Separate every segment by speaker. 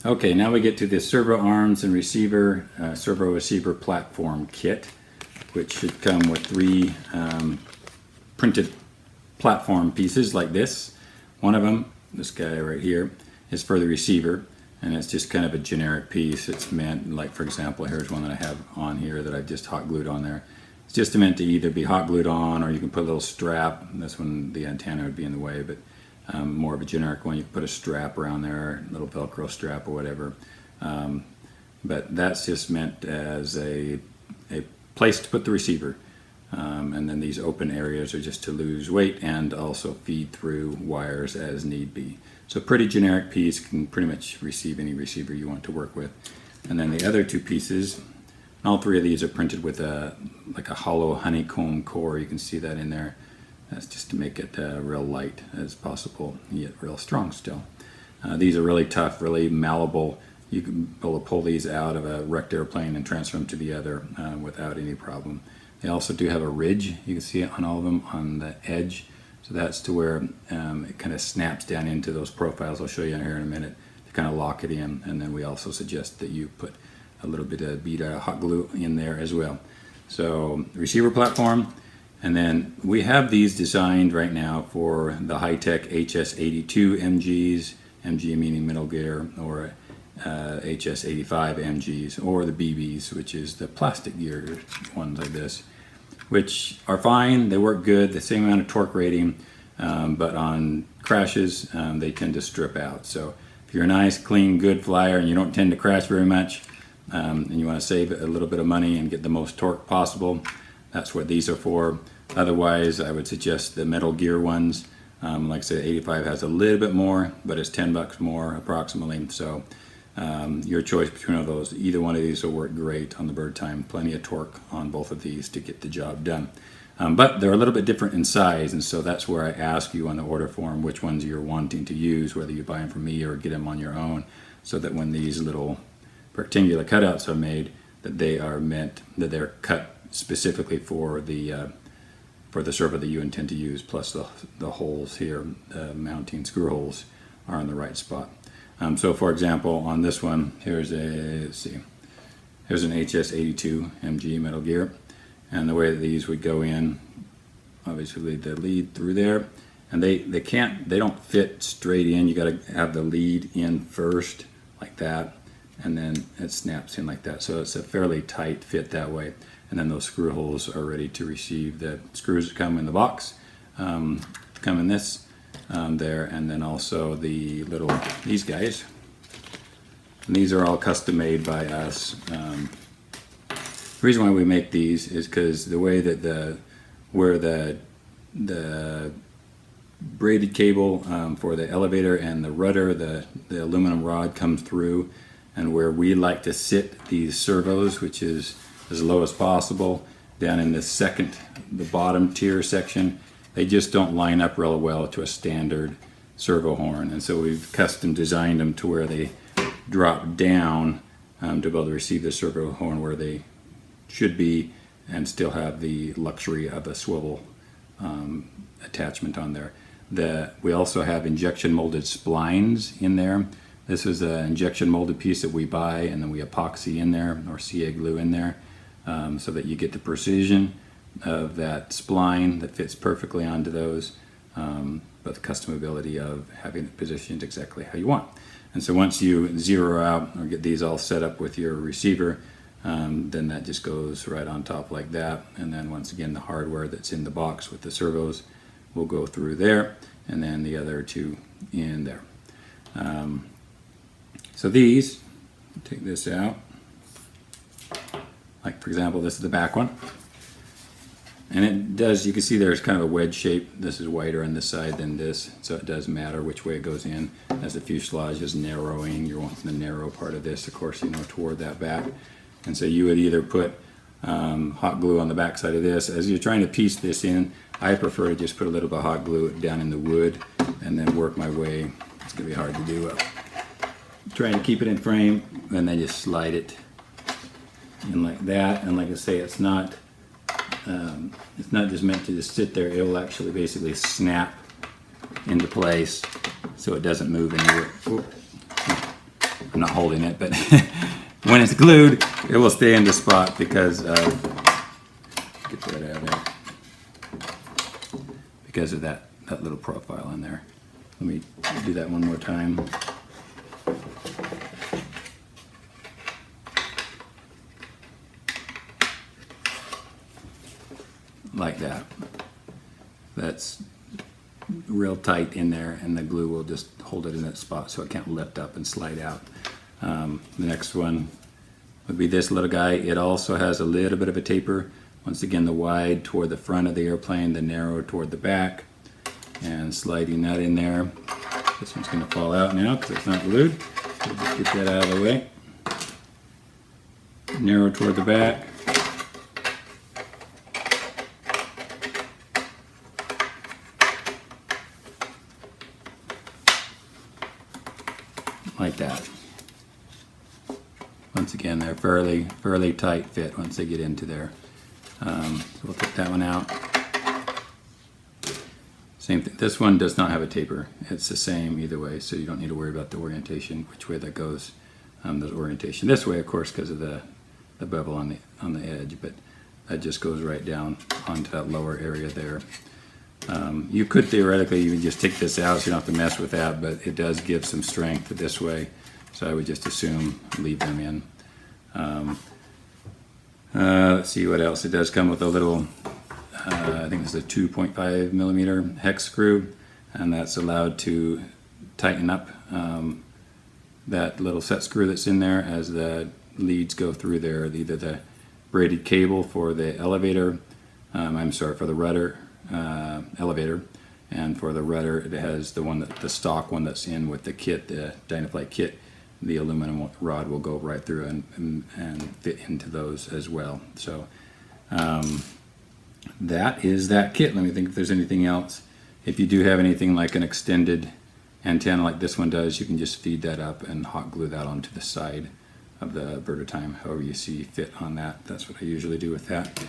Speaker 1: Okay, now we get to the servo arms and receiver, servo receiver platform kit, which should come with 3 printed platform pieces like this. One of them, this guy right here, is for the receiver, and it's just kind of a generic piece. It's meant, like for example, here's one that I have on here that I've just hot glued on there. It's just meant to either be hot glued on, or you can put a little strap. This one, the antenna would be in the way, but more of a generic one. You can put a strap around there, a little Velcro strap or whatever. But that's just meant as a place to put the receiver. And then these open areas are just to lose weight and also feed through wires as need be. So pretty generic piece, can pretty much receive any receiver you want to work with. And then the other 2 pieces, all 3 of these are printed with like a hollow honeycomb core. You can see that in there. That's just to make it real light as possible, yet real strong still. These are really tough, really malleable. You can pull these out of a wrecked airplane and transfer them to the other without any problem. They also do have a ridge. You can see it on all of them on the edge. So that's to where it kind of snaps down into those profiles. I'll show you here in a minute to kind of lock it in. And then we also suggest that you put a little bit of bead hot glue in there as well. So receiver platform. And then we have these designed right now for the high-tech HS82 MGs, MG meaning middle gear, or HS85 MGs, or the BBs, which is the plastic gear ones like this, which are fine. They work good, the same amount of torque rating, but on crashes, they tend to strip out. So if you're a nice, clean, good flyer and you don't tend to crash very much, and you want to save a little bit of money and get the most torque possible, that's what these are for. Otherwise, I would suggest the metal gear ones. Like I said, 85 has a little bit more, but it's $10 more approximately. So your choice between all those. Either one of these will work great on the bird time. Plenty of torque on both of these to get the job done. But they're a little bit different in size, and so that's where I ask you on the order form which ones you're wanting to use, whether you buy them from me or get them on your own, so that when these little rectangular cutouts are made, that they are meant, that they're cut specifically for the servo that you intend to use, plus the holes here, mounting screw holes, are in the right spot. So for example, on this one, here's an HS82 MG metal gear, and the way that these would go in, obviously the lead through there, and they don't fit straight in. You got to have the lead in first, like that, and then it snaps in like that. So it's a fairly tight fit that way. And then those screw holes are ready to receive the screws that come in the box, come in this there, and then also the these guys. And these are all custom made by us. The reason why we make these is because the way that where the braided cable for the elevator and the rudder, the aluminum rod comes through, and where we like to sit these servos, which is as low as possible, down in the bottom tier section, they just don't line up real well to a standard servo horn. And so we've custom designed them to where they drop down to be able to receive the servo horn where they should be, and still have the luxury of a swivel attachment on there. We also have injection molded splines in there. This is an injection molded piece that we buy, and then we epoxy in there, or CA glue in there, so that you get the precision of that spline that fits perfectly onto those, but the customability of having it positioned exactly how you want. And so once you zero out or get these all set up with your receiver, then that just goes right on top like that. And then once again, the hardware that's in the box with the servos will go through there, and then the other 2 in there. So these, take this out, like for example, this is the back one, and it does, you can see there's kind of a wedge shape. This is wider on this side than this, so it does matter which way it goes in. As the fuselage is narrowing, you're wanting the narrow part of this, of course, toward that back. And so you would either put hot glue on the back side of this. As you're trying to piece this in, I prefer to just put a little bit of hot glue down in the wood and then work my way. It's gonna be hard to do. Trying to keep it in frame, and then just slide it in like that. And like I say, it's not just meant to just sit there. It will actually basically snap into place so it doesn't move anywhere. Oop. not holding it, but when it's glued, it will stay in the spot because of, get that out of there, because of that little profile in there. Let me do that one more time. Like that. That's real tight in there, and the glue will just hold it in that spot so it can't lift up and slide out. The next one would be this little guy. It also has a little bit of a taper. Once again, the wide toward the front of the airplane, the narrow toward the back, and sliding that in there. This one's going to fall out now because it's not glued. So just get that out of the way. Narrow toward the back. Like that. Once again, they're fairly tight fit once they get into there. So we'll take that one out. Same thing. This one does not have a taper. It's the same either way, so you don't need to worry about the orientation, which way that goes. There's orientation this way, of course, because of the bevel on the edge, but that just goes right down onto that lower area there. You could theoretically even just take this out so you don't have to mess with that, but it does give some strength this way, so I would just assume leave them in. Let's see what else. It does come with a little, I think it's a 2.5 millimeter hex screw, and that's allowed to tighten up that little set screw that's in there as the leads go through there, either the braided cable for the elevator, for the rudder elevator, and for the rudder it has the stock one that's in with the kit, the Dynaflight kit. The aluminum rod will go right through and fit into those as well. So that is that kit. Let me think if there's anything else. If you do have anything like an extended antenna like this one does, you can just feed that up and hot glue that onto the side of the Vertitime, however you see fit on that. That's what I usually do with that.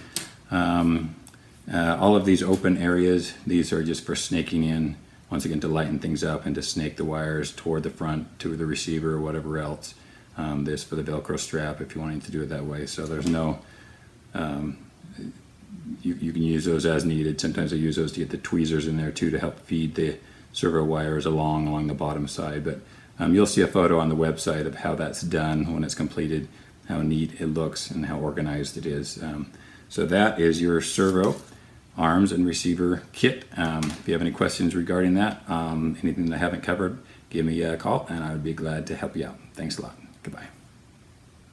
Speaker 1: All of these open areas, these are just for snaking in, once again, to lighten things up and to snake the wires toward the front to the receiver or whatever else. This for the Velcro strap if you're wanting to do it that way. So there's no, you can use those as needed. Sometimes I use those to get the tweezers in there too to help feed the servo wires along the bottom side. But you'll see a photo on the website of how that's done when it's completed, how neat it looks and how organized it is. So that is your servo arms and receiver kit. If you have any questions regarding that, anything that I haven't covered, give me a call and I would be glad to help you out. Thanks a lot. Goodbye.